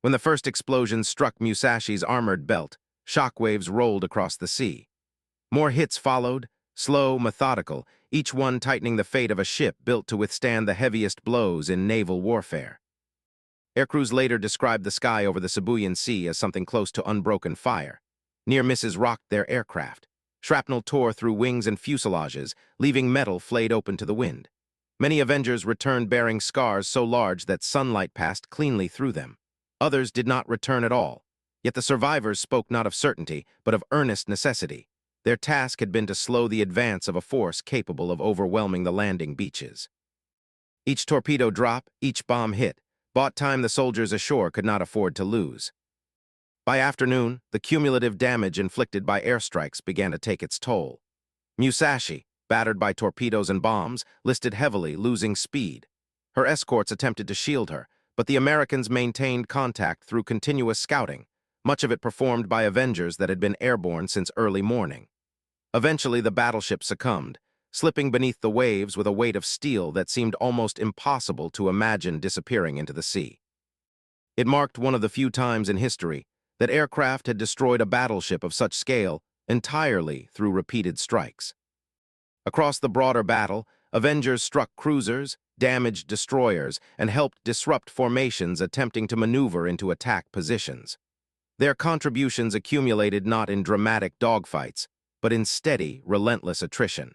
When the first explosions struck Musashi's armored belt, shockwaves rolled across the sea. More hits followed, slow, methodical, each one tightening the fate of a ship built to withstand the heaviest blows in naval warfare. Aircrews later described the sky over the Sibuyan Sea as something close to unbroken fire. Near misses rocked their aircraft. Shrapnel tore through wings and fuselages, leaving metal flayed open to the wind. Many Avengers returned bearing scars so large that sunlight passed cleanly through them. Others did not return at all. Yet the survivors spoke not of certainty, but of earnest necessity. Their task had been to slow the advance of a force capable of overwhelming the landing beaches. Each torpedo drop, each bomb hit, bought time the soldiers ashore could not afford to lose. By afternoon, the cumulative damage inflicted by airstrikes began to take its toll. Musashi, battered by torpedoes and bombs, listed heavily, losing speed. Her escorts attempted to shield her, but the Americans maintained contact through continuous scouting, much of it performed by Avengers that had been airborne since early morning. Eventually, the battleship succumbed, slipping beneath the waves with a weight of steel that seemed almost impossible to imagine disappearing into the sea. It marked one of the few times in history that aircraft had destroyed a battleship of such scale entirely through repeated strikes. Across the broader battle, Avengers struck cruisers, damaged destroyers, and helped disrupt formations attempting to maneuver into attack positions. Their contributions accumulated not in dramatic dogfights, but in steady, relentless attrition.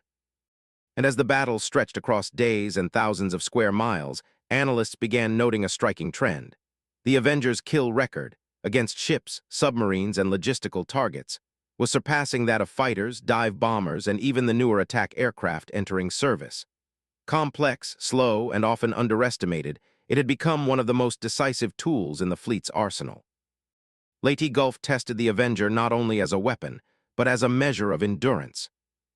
And as the battle stretched across days and thousands of square miles, analysts began noting a striking trend. The Avengers' kill record, against ships, submarines, and logistical targets, was surpassing that of fighters, dive bombers, and even the newer attack aircraft entering service. Complex, slow, and often underestimated, it had become one of the most decisive tools in the fleet's arsenal. Leyte Gulf tested the Avenger not only as a weapon, but as a measure of endurance.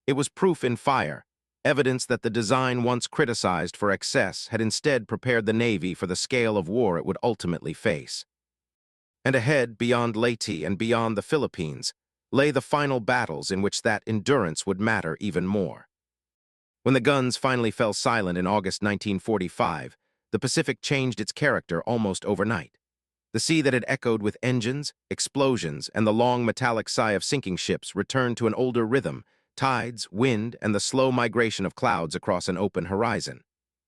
It was proof in fire, evidence that the design once criticized for excess had instead prepared the Navy for the scale of war it would ultimately face. And ahead, beyond Leyte and beyond the Philippines, lay the final battles in which that endurance would matter even more. When the guns finally fell silent in August 1945, the Pacific changed its character almost overnight. The sea that had echoed with engines, explosions, and the long metallic sigh of sinking ships returned to an older rhythm: tides, wind, and the slow migration of clouds across an open horizon.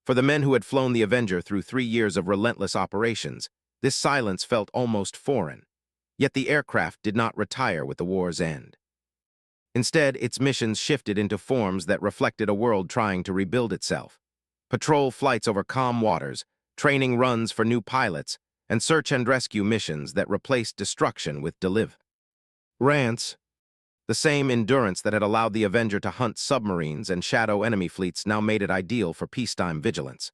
For the men who had flown the Avenger through 3 years of relentless operations, this silence felt almost foreign. Yet the aircraft did not retire with the war's end. Instead, its missions shifted into forms that reflected a world trying to rebuild itself. Patrol flights over calm waters, training runs for new pilots, and search and rescue missions that replaced destruction with deliverance. The same endurance that had allowed the Avenger to hunt submarines and shadow enemy fleets now made it ideal for peacetime vigilance.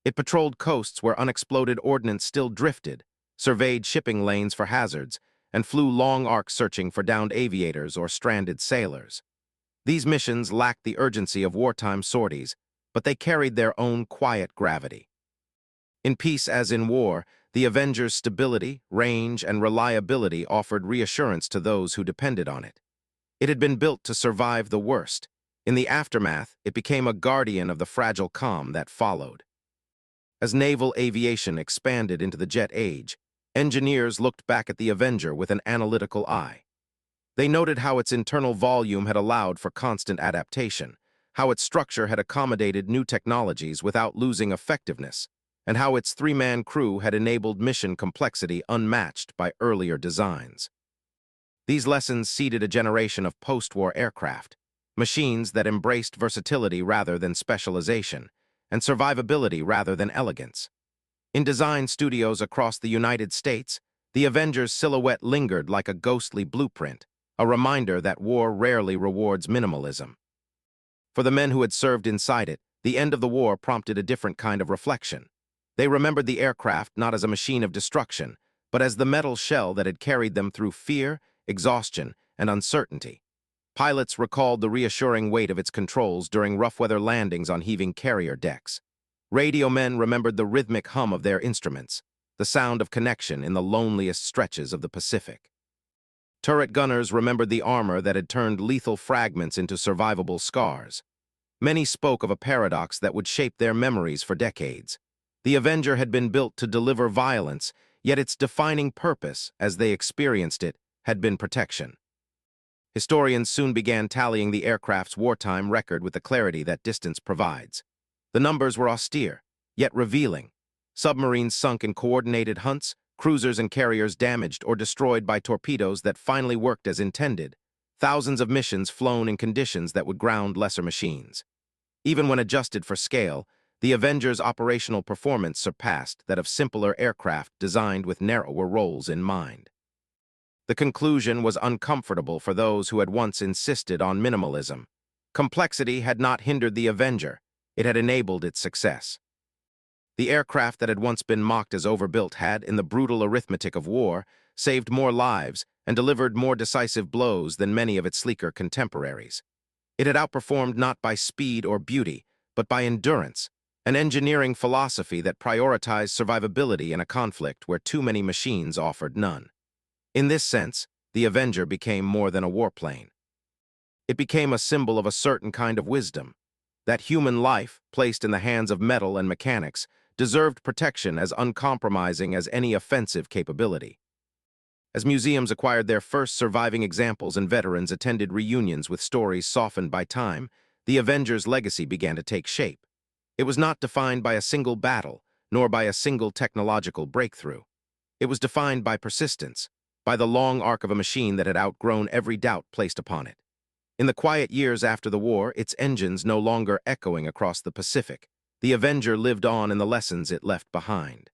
It patrolled coasts where unexploded ordnance still drifted, surveyed shipping lanes for hazards, and flew long arcs searching for downed aviators or stranded sailors. These missions lacked the urgency of wartime sorties, but they carried their own quiet gravity. In peace as in war, the Avengers' stability, range, and reliability offered reassurance to those who depended on it. It had been built to survive the worst. In the aftermath, it became a guardian of the fragile calm that followed. As naval aviation expanded into the jet age, engineers looked back at the Avenger with an analytical eye. They noted how its internal volume had allowed for constant adaptation, how its structure had accommodated new technologies without losing effectiveness, and how its three-man crew had enabled mission complexity unmatched by earlier designs. These lessons seeded a generation of post-war aircraft, machines that embraced versatility rather than specialization, and survivability rather than elegance. In design studios across the United States, the Avenger's silhouette lingered like a ghostly blueprint, a reminder that war rarely rewards minimalism. For the men who had served inside it, the end of the war prompted a different kind of reflection. They remembered the aircraft not as a machine of destruction, but as the metal shell that had carried them through fear, exhaustion, and uncertainty. Pilots recalled the reassuring weight of its controls during rough-weather landings on heaving carrier decks. Radio men remembered the rhythmic hum of their instruments, the sound of connection in the loneliest stretches of the Pacific. Turret gunners remembered the armor that had turned lethal fragments into survivable scars. Many spoke of a paradox that would shape their memories for decades. The Avenger had been built to deliver violence, yet its defining purpose, as they experienced it, had been protection. Historians soon began tallying the aircraft's wartime record with the clarity that distance provides. The numbers were austere, yet revealing. Submarines sunk in coordinated hunts, cruisers and carriers damaged or destroyed by torpedoes that finally worked as intended, thousands of missions flown in conditions that would ground lesser machines. Even when adjusted for scale, the Avenger's operational performance surpassed that of simpler aircraft designed with narrower roles in mind. The conclusion was uncomfortable for those who had once insisted on minimalism. Complexity had not hindered the Avenger, it had enabled its success. The aircraft that had once been mocked as overbuilt had, in the brutal arithmetic of war, saved more lives and delivered more decisive blows than many of its sleeker contemporaries. It had outperformed not by speed or beauty, but by endurance, an engineering philosophy that prioritized survivability in a conflict where too many machines offered none. In this sense, the Avenger became more than a warplane. It became a symbol of a certain kind of wisdom, that human life, placed in the hands of metal and mechanics, deserved protection as uncompromising as any offensive capability. As museums acquired their first surviving examples and veterans attended reunions with stories softened by time, the Avenger's legacy began to take shape. It was not defined by a single battle, nor by a single technological breakthrough. It was defined by persistence, by the long arc of a machine that had outgrown every doubt placed upon it. In the quiet years after the war, its engines no longer echoing across the Pacific, the Avenger lived on in the lessons it left behind.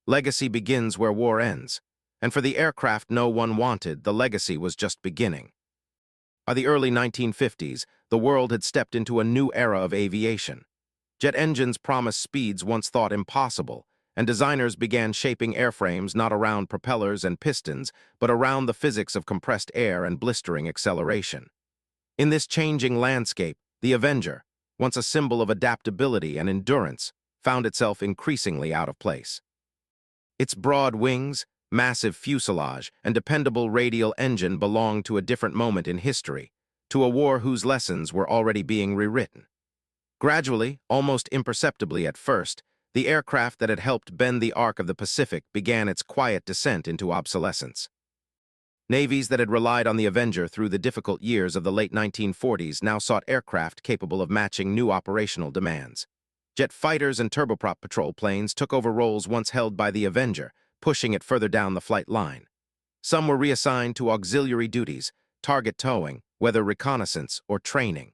Legacy begins where war ends, and for the aircraft no one wanted, the legacy was just beginning. By the early 1950s, the world had stepped into a new era of aviation. Jet engines promised speeds once thought impossible, and designers began shaping airframes not around propellers and pistons, but around the physics of compressed air and blistering acceleration. In this changing landscape, the Avenger, once a symbol of adaptability and endurance, found itself increasingly out of place. Its broad wings, massive fuselage, and dependable radial engine belonged to a different moment in history, to a war whose lessons were already being rewritten. Gradually, almost imperceptibly at first, the aircraft that had helped bend the arc of the Pacific began its quiet descent into obsolescence. Navies that had relied on the Avenger through the difficult years of the late 1940s now sought aircraft capable of matching new operational demands. Jet fighters and turboprop patrol planes took over roles once held by the Avenger, pushing it further down the flight line. Some were reassigned to auxiliary duties, target towing, weather reconnaissance, or training.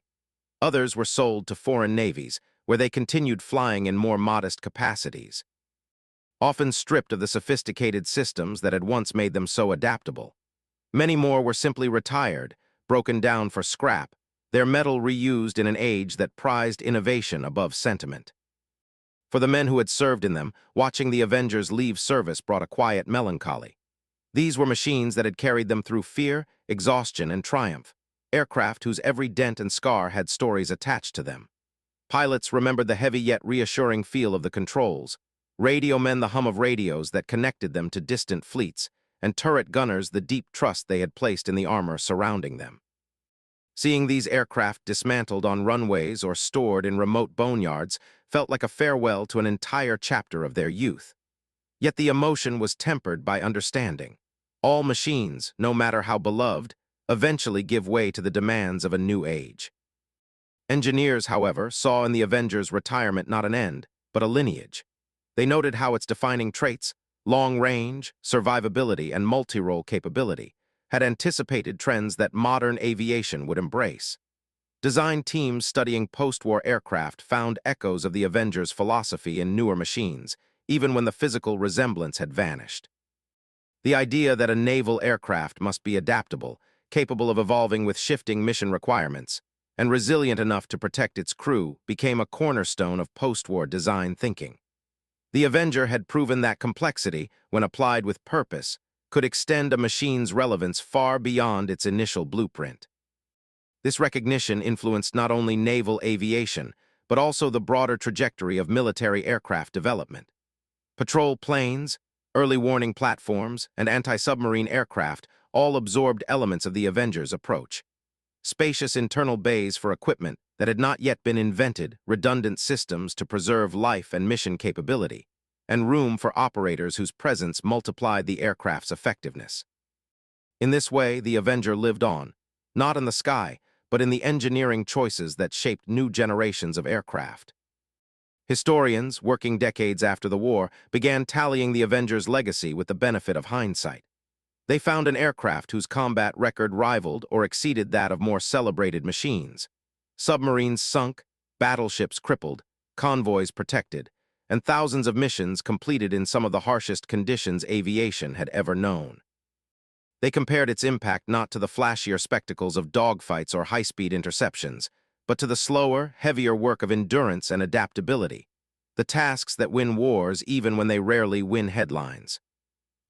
Others were sold to foreign navies, where they continued flying in more modest capacities. Often stripped of the sophisticated systems that had once made them so adaptable. Many more were simply retired, broken down for scrap, their metal reused in an age that prized innovation above sentiment. For the men who had served in them, watching the Avengers leave service brought a quiet melancholy. These were machines that had carried them through fear, exhaustion, and triumph, aircraft whose every dent and scar had stories attached to them. Pilots remembered the heavy yet reassuring feel of the controls, radio men the hum of radios that connected them to distant fleets, and turret gunners the deep trust they had placed in the armor surrounding them. Seeing these aircraft dismantled on runways or stored in remote boneyards felt like a farewell to an entire chapter of their youth. Yet the emotion was tempered by understanding. All machines, no matter how beloved, eventually give way to the demands of a new age. Engineers, however, saw in the Avengers' retirement not an end, but a lineage. They noted how its defining traits, long range, survivability, and multi-role capability, had anticipated trends that modern aviation would embrace. Design teams studying post-war aircraft found echoes of the Avengers' philosophy in newer machines, even when the physical resemblance had vanished. The idea that a naval aircraft must be adaptable, capable of evolving with shifting mission requirements, and resilient enough to protect its crew became a cornerstone of post-war design thinking. The Avenger had proven that complexity, when applied with purpose, could extend a machine's relevance far beyond its initial blueprint. This recognition influenced not only naval aviation, but also the broader trajectory of military aircraft development. Patrol planes, early warning platforms, and anti-submarine aircraft all absorbed elements of the Avengers' approach. Spacious internal bays for equipment that had not yet been invented, redundant systems to preserve life and mission capability, and room for operators whose presence multiplied the aircraft's effectiveness. In this way, the Avenger lived on, not in the sky, but in the engineering choices that shaped new generations of aircraft. Historians, working decades after the war, began tallying the Avengers' legacy with the benefit of hindsight. They found an aircraft whose combat record rivaled or exceeded that of more celebrated machines. Submarines sunk, battleships crippled, convoys protected, and thousands of missions completed in some of the harshest conditions aviation had ever known. They compared its impact not to the flashier spectacles of dogfights or high-speed interceptions, but to the slower, heavier work of endurance and adaptability, the tasks that win wars even when they rarely win headlines.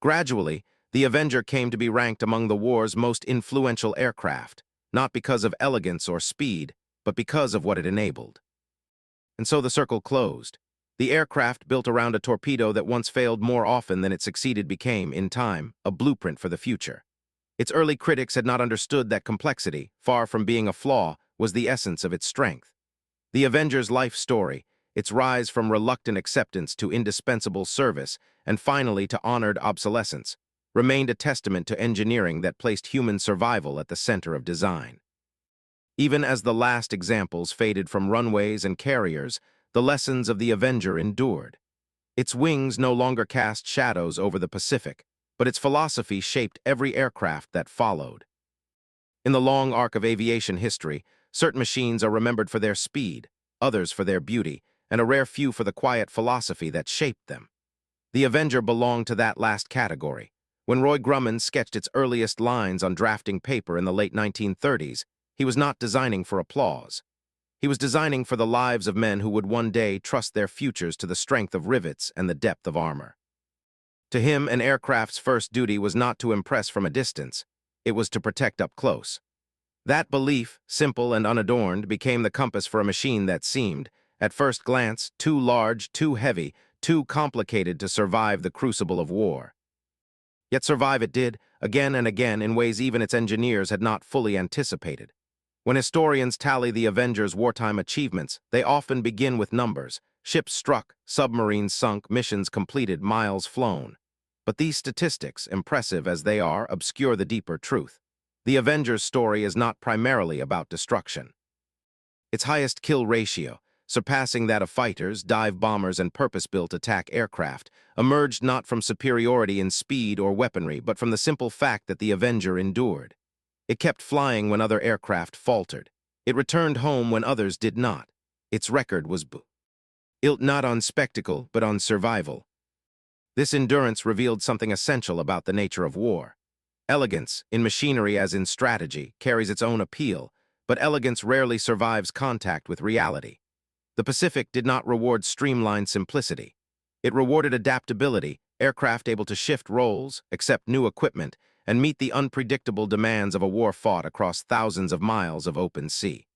Gradually, the Avenger came to be ranked among the war's most influential aircraft, not because of elegance or speed, but because of what it enabled. And so the circle closed. The aircraft built around a torpedo that once failed more often than it succeeded became, in time, a blueprint for the future. Its early critics had not understood that complexity, far from being a flaw, was the essence of its strength. The Avenger's life story, its rise from reluctant acceptance to indispensable service, and finally to honored obsolescence, remained a testament to engineering that placed human survival at the center of design. Even as the last examples faded from runways and carriers, the lessons of the Avenger endured. Its wings no longer cast shadows over the Pacific, but its philosophy shaped every aircraft that followed. In the long arc of aviation history, certain machines are remembered for their speed, others for their beauty, and a rare few for the quiet philosophy that shaped them. The Avenger belonged to that last category. When Roy Grumman sketched its earliest lines on drafting paper in the late 1930s, he was not designing for applause. He was designing for the lives of men who would one day trust their futures to the strength of rivets and the depth of armor. To him, an aircraft's first duty was not to impress from a distance, it was to protect up close. That belief, simple and unadorned, became the compass for a machine that seemed, at first glance, too large, too heavy, too complicated to survive the crucible of war. Yet survive it did, again and again, in ways even its engineers had not fully anticipated. When historians tally the Avengers' wartime achievements, they often begin with numbers: ships struck, submarines sunk, missions completed, miles flown. But these statistics, impressive as they are, obscure the deeper truth. The Avengers' story is not primarily about destruction. Its highest kill ratio, surpassing that of fighters, dive bombers, and purpose-built attack aircraft, emerged not from superiority in speed or weaponry, but from the simple fact that the Avenger endured. It kept flying when other aircraft faltered. It returned home when others did not. Its record was built not on spectacle, but on survival. This endurance revealed something essential about the nature of war. Elegance, in machinery as in strategy, carries its own appeal, but elegance rarely survives contact with reality. The Pacific did not reward streamlined simplicity. It rewarded adaptability, aircraft able to shift roles, accept new equipment, and meet the unpredictable demands of a war fought across thousands of miles of open sea.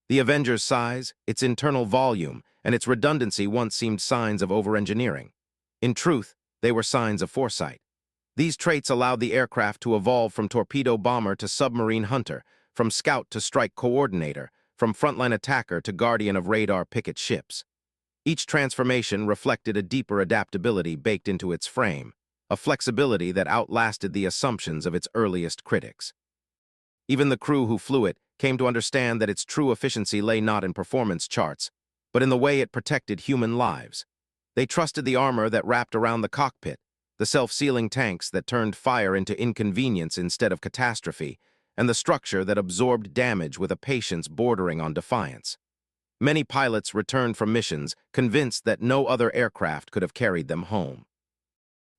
The Avenger's size, its internal volume, and its redundancy once seemed signs of over-engineering. In truth, they were signs of foresight. These traits allowed the aircraft to evolve from torpedo bomber to submarine hunter, from scout to strike coordinator, from frontline attacker to guardian of radar picket ships. Each transformation reflected a deeper adaptability baked into its frame, a flexibility that outlasted the assumptions of its earliest critics. Even the crew who flew it came to understand that its true efficiency lay not in performance charts, but in the way it protected human lives. They trusted the armor that wrapped around the cockpit, the self-sealing tanks that turned fire into inconvenience instead of catastrophe, and the structure that absorbed damage with a patience bordering on defiance. Many pilots returned from missions convinced that no other aircraft could have carried them home.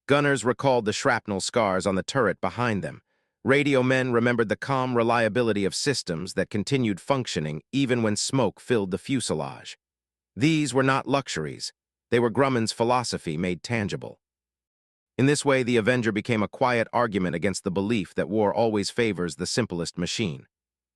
Gunners recalled the shrapnel scars on the turret behind them. Radio men remembered the calm reliability of systems that continued functioning even when smoke filled the fuselage. These were not luxuries. They were Grumman's philosophy made tangible. In this way, the Avenger became a quiet argument against the belief that war always favors the simplest machine.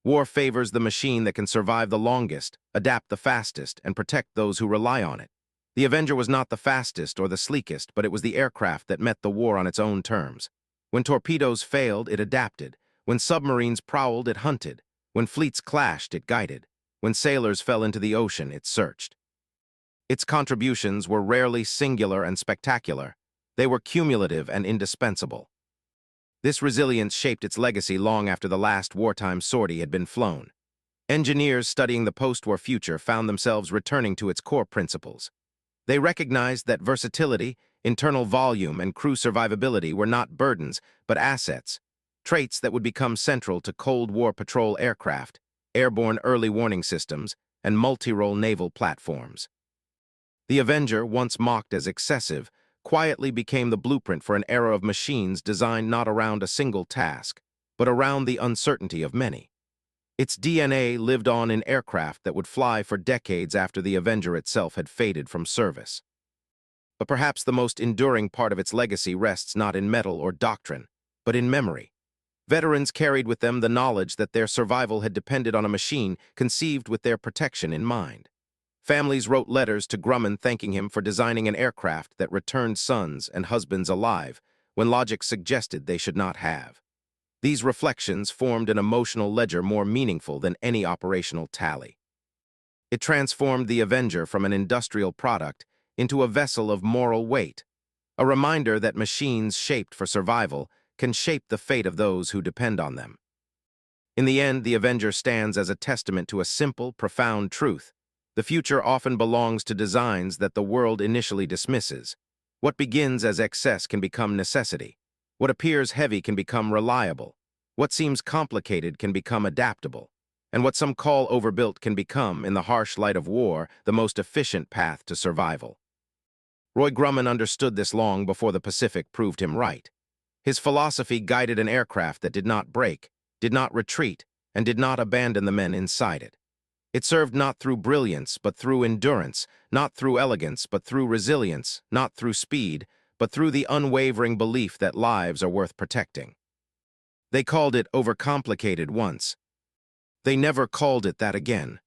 War favors the machine that can survive the longest, adapt the fastest, and protect those who rely on it. The Avenger was not the fastest or the sleekest, but it was the aircraft that met the war on its own terms. When torpedoes failed, it adapted. When submarines prowled, it hunted. When fleets clashed, it guided. When sailors fell into the ocean, it searched. Its contributions were rarely singular and spectacular. They were cumulative and indispensable. This resilience shaped its legacy long after the last wartime sortie had been flown. Engineers studying the post-war future found themselves returning to its core principles. They recognized that versatility, internal volume, and crew survivability were not burdens, but assets, traits that would become central to Cold War patrol aircraft, airborne early warning systems, and multi-role naval platforms. The Avenger, once mocked as excessive, quietly became the blueprint for an era of machines designed not around a single task, but around the uncertainty of many. Its DNA lived on in aircraft that would fly for decades after the Avenger itself had faded from service. But perhaps the most enduring part of its legacy rests not in metal or doctrine, but in memory. Veterans carried with them the knowledge that their survival had depended on a machine conceived with their protection in mind. Families wrote letters to Grumman thanking him for designing an aircraft that returned sons and husbands alive when logic suggested they should not have. These reflections formed an emotional ledger more meaningful than any operational tally. It transformed the Avenger from an industrial product into a vessel of moral weight, a reminder that machines shaped for survival can shape the fate of those who depend on them. In the end, the Avenger stands as a testament to a simple, profound truth. The future often belongs to designs that the world initially dismisses. What begins as excess can become necessity. What appears heavy can become reliable. What seems complicated can become adaptable. And what some call overbuilt can become, in the harsh light of war, the most efficient path to survival. Roy Grumman understood this long before the Pacific proved him right. His philosophy guided an aircraft that did not break, did not retreat, and did not abandon the men inside it. It served not through brilliance, but through endurance, not through elegance, but through resilience, not through speed, but through the unwavering belief that lives are worth protecting. They called it overcomplicated once. They never called it that again.